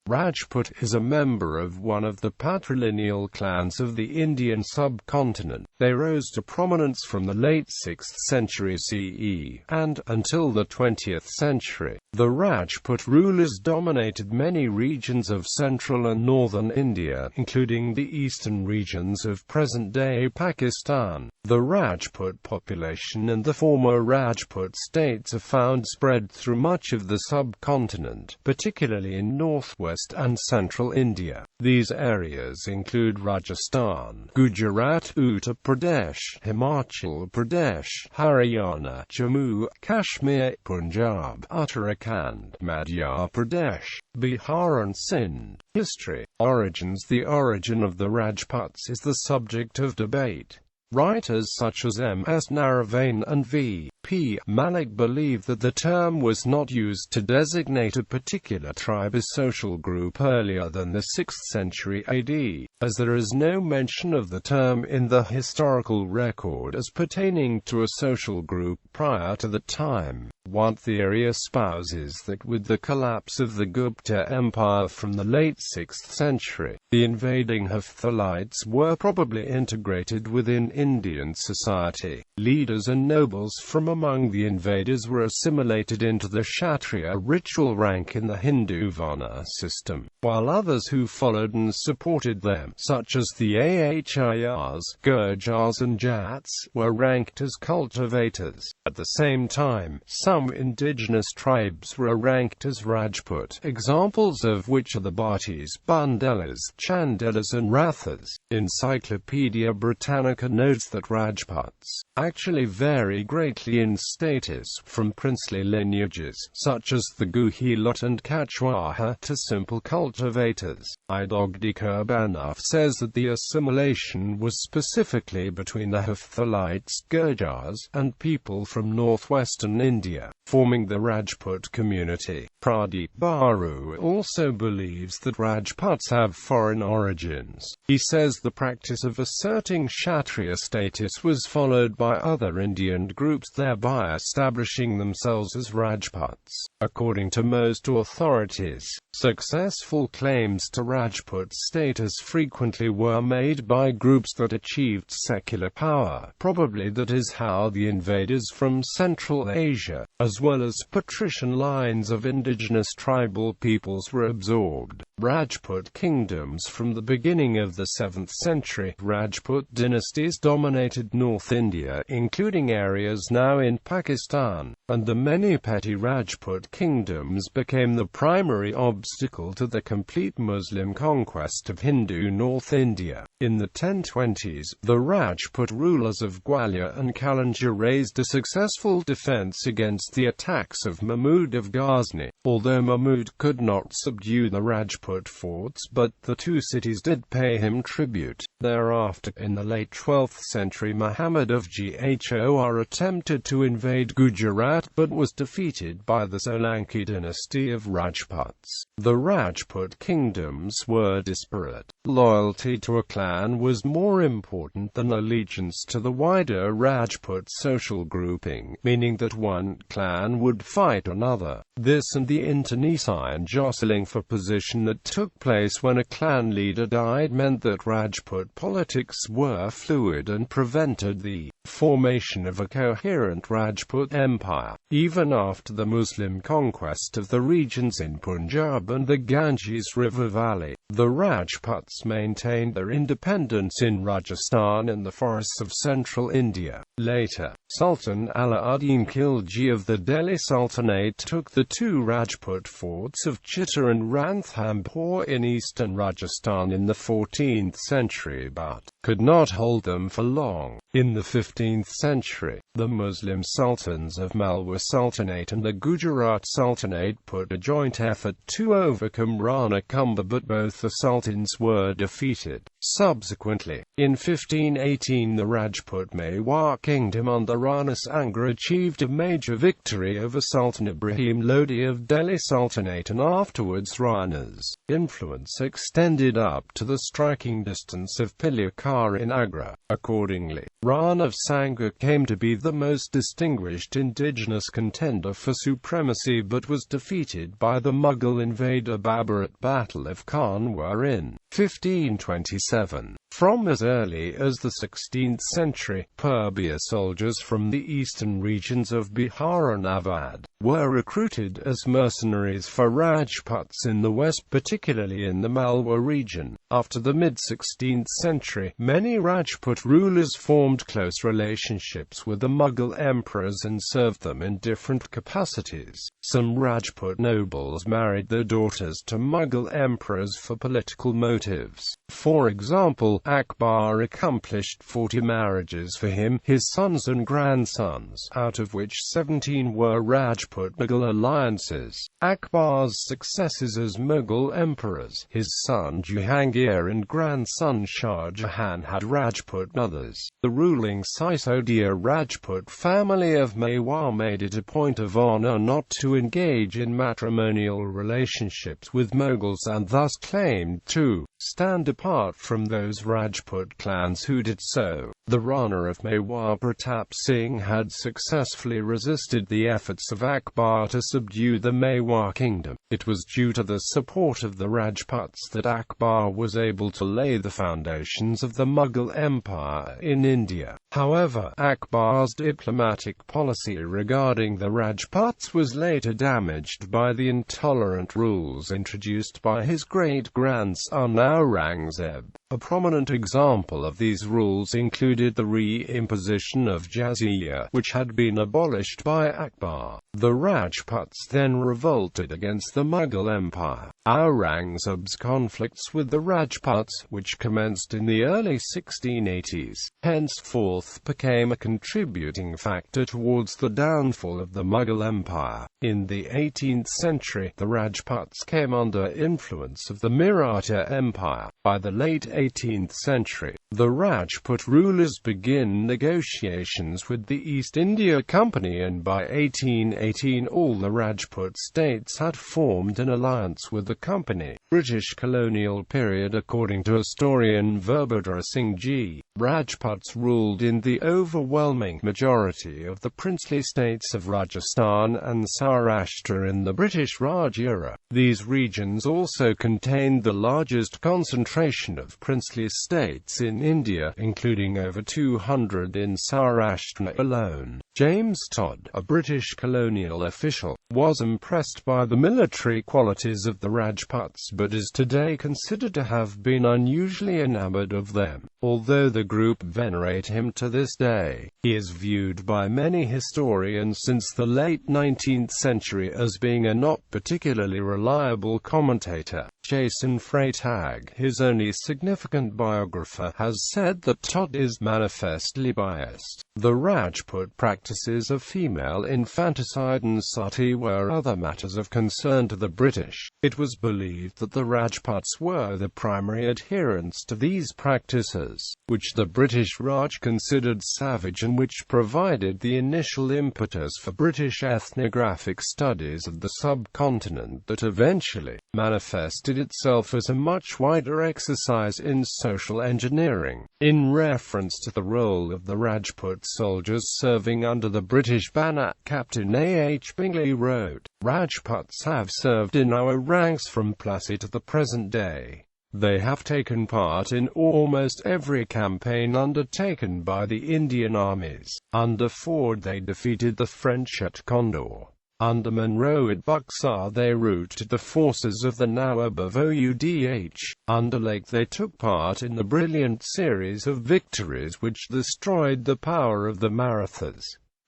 Rajput is a member of one of the patrilineal clans of the Indian subcontinent. They rose to prominence from the late 6th century CE, and, until the 20th century, the Rajput rulers dominated many regions of central and northern India, including the eastern regions of present-day Pakistan. The Rajput population and the former Rajput states are found spread through much of the subcontinent, particularly in northwest and central India. These areas include Rajasthan, Gujarat, Uttar Pradesh, Himachal Pradesh, Haryana, Jammu, Kashmir, Punjab, Uttarakhand, Madhya Pradesh, Bihar and Sindh. History. Origins. The origin of the Rajputs is the subject of debate. Writers such as M.S. Naravane and V.P. Malik believe that the term was not used to designate a particular tribe or social group earlier than the 6th century AD, as there is no mention of the term in the historical record as pertaining to a social group prior to the time. One theory espouses that with the collapse of the Gupta Empire from the late 6th century, the invading Hephthalites were probably integrated within Indian society. Leaders and nobles from among the invaders were assimilated into the Kshatriya ritual rank in the Hindu Varna system, while others who followed and supported them, such as the Ahyars, Gurjars and Jats, were ranked as cultivators. At the same time, some indigenous tribes were ranked as Rajput, examples of which are the Bhatis, Bundelas, Chandelas and Rathas. Encyclopedia Britannica notes that Rajputs actually vary greatly in status, from princely lineages, such as the Guhilot and Kachwaha, to simple cultivators. Idogdi Kurbanov says that the assimilation was specifically between the Hephthalites, Gurjars, and people from northwestern India, forming the Rajput community. Pradeep Baru also believes that Rajputs have foreign origins. He says the practice of asserting Kshatriya status was followed by other Indian groups, thereby establishing themselves as Rajputs. According to most authorities, successful claims to Rajput status frequently were made by groups that achieved secular power. Probably that is how the invaders from Central Asia, as well as patrician lines of indigenous tribal peoples, were absorbed. Rajput kingdoms. From the beginning of the 7th century, Rajput dynasties dominated North India, including areas now in Pakistan, and the many petty Rajput kingdoms became the primary obstacle to the complete Muslim conquest of Hindu North India. In the 1020s, the Rajput rulers of Gwalior and Kalinjar raised a successful defense against the attacks of Mahmud of Ghazni, although Mahmud could not subdue the Rajput forts, but the two cities did pay him tribute. Thereafter, in the late 12th century, Muhammad of Ghor attempted to invade Gujarat but was defeated by the Solanki dynasty of Rajputs. The Rajput kingdoms were disparate. Loyalty to a clan was more important than allegiance to the wider Rajput social grouping, meaning that one clan would fight another. This and the internecine jostling for position that took place when a clan leader died meant that Rajput politics were fluid and prevented the formation of a coherent Rajput empire. Even after the Muslim conquest of the regions in Punjab and the Ganges River Valley, the Rajputs maintained their independence in Rajasthan and the forests of central India. Later, Sultan Ala-ud-Din Khilji of the Delhi Sultanate took the two Rajput forts of Chittor and Ranthambore in eastern Rajasthan in the 14th century but could not hold them for long. In the 15th century, the Muslim sultans of Malwa Sultanate and the Gujarat Sultanate put a joint effort to overcome Rana Kumbha, but both the sultans were defeated. Subsequently, in 1518, the Rajput Mewar kingdom under Rana Sanga achieved a major victory over Sultan Ibrahim Lodi of Delhi Sultanate, and afterwards Rana's influence extended up to the striking distance of Pilakar in Agra. Accordingly, Rana of Sangha came to be the most distinguished indigenous contender for supremacy but was defeated by the Mughal invader Babur at Battle of Kanwa in 1527. From as early as the 16th century, Purbiya soldiers from the eastern regions of Bihar and Awadh were recruited as mercenaries for Rajputs in the west, particularly in the Malwa region. After the mid-16th century, many Rajput rulers formed close relationships with the Mughal emperors and served them in different capacities. Some Rajput nobles married their daughters to Mughal emperors for political motives. For example, Akbar accomplished 40 marriages for him, his sons and grandsons, out of which 17 were Rajput-Mughal alliances. Akbar's successors as Mughal emperors, his son Jahangir and grandson Shah Jahan, had Rajput mothers. The ruling Sisodia Rajput family of Mewar made it a point of honor not to engage in matrimonial relationships with Mughals and thus claimed to stand apart from those Rajput clans who did so. The Rana of Mewar Pratap Singh had successfully resisted the efforts of Akbar to subdue the Mewar kingdom. It was due to the support of the Rajputs that Akbar was able to lay the foundations of the Mughal Empire in India. However, Akbar's diplomatic policy regarding the Rajputs was later damaged by the intolerant rules introduced by his great-grandson Aurangzeb. A prominent example of these rules included the re-imposition of jizya, which had been abolished by Akbar. The Rajputs then revolted against the Mughal Empire. Aurangzeb's conflicts with the Rajputs, which commenced in the early 1680s, henceforth became a contributing factor towards the downfall of the Mughal Empire. In the 18th century, the Rajputs came under influence of the Maratha Empire. By the late 18th century, the Rajput rulers began negotiations with the East India Company, and by 1818 all the Rajput states had formed an alliance with the company. British colonial period. According to historian Virbhadra Singh G, Rajputs ruled in the overwhelming majority of the princely states of Rajasthan and Saurashtra in the British Raj era. These regions also contained the largest concentration of princely states in India, including over 200 in Saurashtra alone. James Todd, a British colonial official, was impressed by the military qualities of the Rajputs but is today considered to have been unusually enamored of them. Although the group venerate him to this day, he is viewed by many historians since the late 19th century as being a not particularly reliable commentator. Jason Freytag, his only significant biographer, has said that Todd is manifestly biased. The Rajput practices of female infanticide and sati were other matters of concern to the British. It was believed that the Rajputs were the primary adherents to these practices, which the British Raj considered savage and which provided the initial impetus for British ethnographic studies of the subcontinent that eventually manifested itself as a much wider exercise in social engineering. In reference to the role of the Rajput soldiers serving under the British banner, Captain A. H. Bingley wrote, "Rajputs have served in our ranks from Plassey to the present day. They have taken part in almost every campaign undertaken by the Indian armies. Under Forde they defeated the French at Condor. Under Monroe at Buxar they routed the forces of the Nawab of Oudh. Under Lake they took part in the brilliant series of victories which destroyed the power of the Marathas."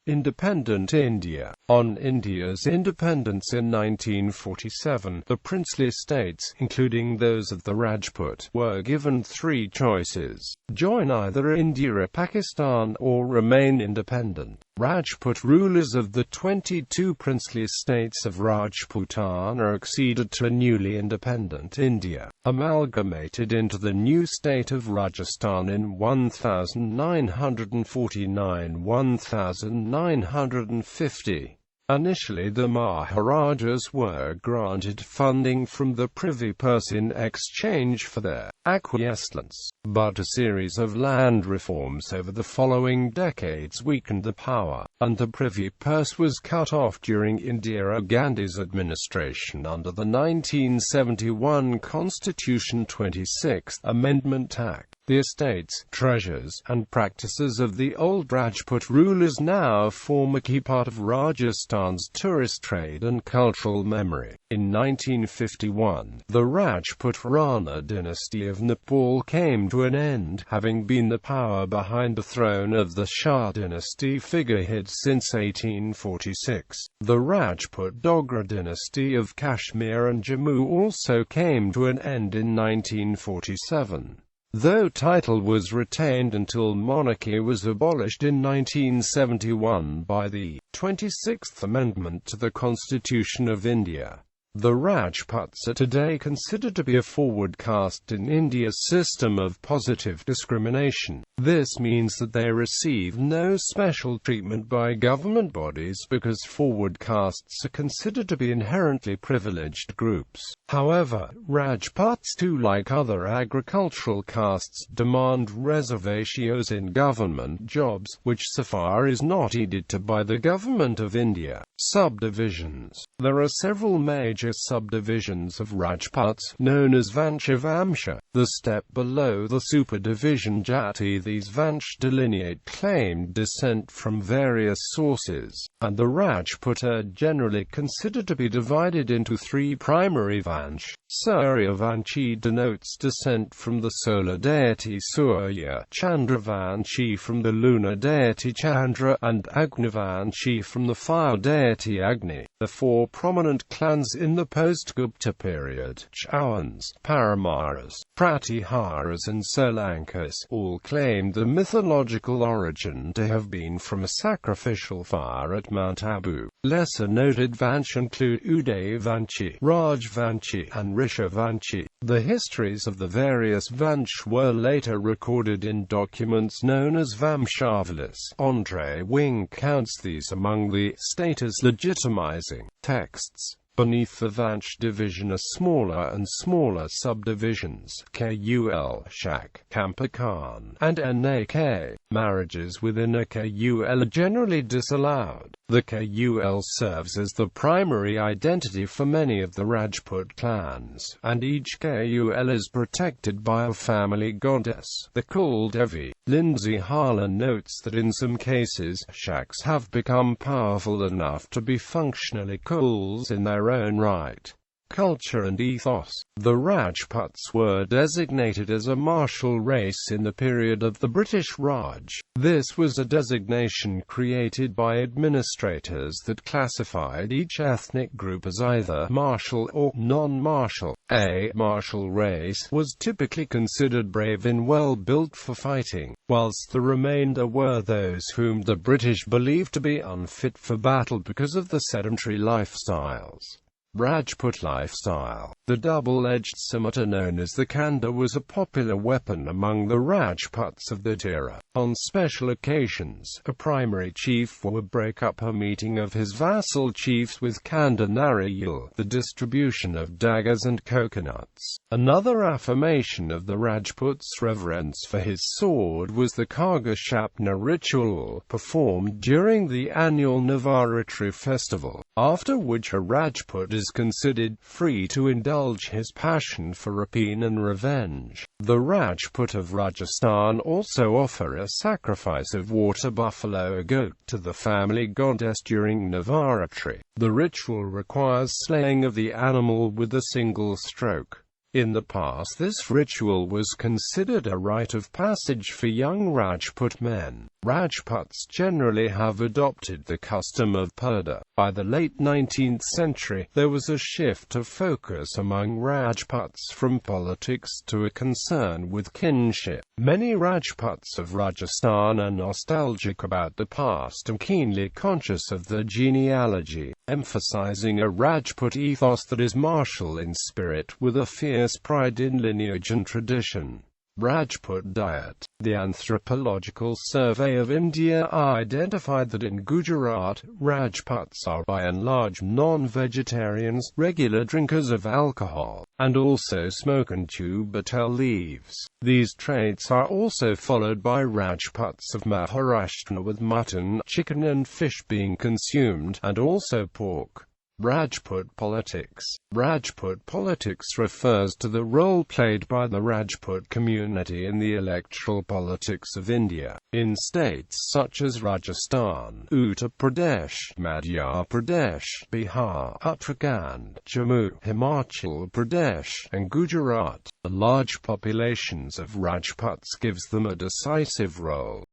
Independent India. On India's independence in 1947, the princely states, including those of the Rajput, were given three choices: join either India or Pakistan, or remain independent. Rajput rulers of the 22 princely states of Rajputana acceded to a newly independent India, amalgamated into the new state of Rajasthan in 1949-1950. Initially the Maharajas were granted funding from the Privy Purse in exchange for their acquiescence, but a series of land reforms over the following decades weakened the power, and the Privy Purse was cut off during Indira Gandhi's administration under the 1971 Constitution 26th Amendment Act. The estates, treasures, and practices of the old Rajput rulers now form a key part of Rajasthan's tourist trade and cultural memory. In 1951, the Rajput Rana dynasty of Nepal came to an end, having been the power behind the throne of the Shah dynasty figurehead since 1846. The Rajput Dogra dynasty of Kashmir and Jammu also came to an end in 1947. Though title was retained until monarchy was abolished in 1971 by the 26th Amendment to the Constitution of India. The Rajputs are today considered to be a forward caste in India's system of positive discrimination. This means that they receive no special treatment by government bodies because forward castes are considered to be inherently privileged groups. However, Rajputs too, like other agricultural castes, demand reservations in government jobs, which so far is not heeded to by the Government of India. Subdivisions. There are several major subdivisions of Rajputs, known as Vansha Vamsha, the step below the superdivision Jati. These Vansh delineate claimed descent from various sources, and the Rajput are generally considered to be divided into three primary Vansh. Surya Vanshi denotes descent from the solar deity Surya, Chandra Vanshi from the lunar deity Chandra, and Agnivanshi from the fire deity Agni. The four prominent clans in the post-Gupta period, Chauhans, Paramaras, Pratiharas and Solankas, all claimed the mythological origin to have been from a sacrificial fire at Mount Abu. Lesser noted Vansh include Uday Vanshi, Raj Vanshi, and Risha Vanshi. The histories of the various Vansh were later recorded in documents known as Vamshavalis. Andre Wing counts these among the status legitimizing texts. Beneath the Vansh division are smaller and smaller subdivisions, Kul, Shak, Kampakan, and Nak. Marriages within a Kul are generally disallowed. The Kul serves as the primary identity for many of the Rajput clans, and each Kul is protected by a family goddess, the Kul Devi. Lindsay Harlan notes that in some cases, Shaks have become powerful enough to be functionally Kuls in their own right. Culture and ethos. The Rajputs were designated as a martial race in the period of the British Raj. This was a designation created by administrators that classified each ethnic group as either martial or non-martial. A martial race was typically considered brave and well built for fighting, whilst the remainder were those whom the British believed to be unfit for battle because of the sedentary lifestyles. Rajput lifestyle. The double-edged scimitar known as the Khanda was a popular weapon among the Rajputs of that era. On special occasions, a primary chief would break up a meeting of his vassal chiefs with Khanda Nariyal, the distribution of daggers and coconuts. Another affirmation of the Rajput's reverence for his sword was the Karga Shapna ritual, performed during the annual Navaratri festival, after which a Rajput is considered free to indulge his passion for rapine and revenge. The Rajput of Rajasthan also offer a sacrifice of water buffalo, a goat, to the family goddess during Navaratri. The ritual requires slaying of the animal with a single stroke. In the past, this ritual was considered a rite of passage for young Rajput men. Rajputs generally have adopted the custom of purdah. By the late 19th century, there was a shift of focus among Rajputs from politics to a concern with kinship. Many Rajputs of Rajasthan are nostalgic about the past and keenly conscious of their genealogy, emphasizing a Rajput ethos that is martial in spirit with a fierce pride in lineage and tradition. Rajput diet. The Anthropological Survey of India identified that in Gujarat, Rajputs are by and large non-vegetarians, regular drinkers of alcohol, and also smoke and chew betel leaves. These traits are also followed by Rajputs of Maharashtra, with mutton, chicken and fish being consumed, and also pork. Rajput politics. Rajput politics refers to the role played by the Rajput community in the electoral politics of India. In states such as Rajasthan, Uttar Pradesh, Madhya Pradesh, Bihar, Uttarakhand, Jammu, Himachal Pradesh, and Gujarat, the large populations of Rajputs gives them a decisive role.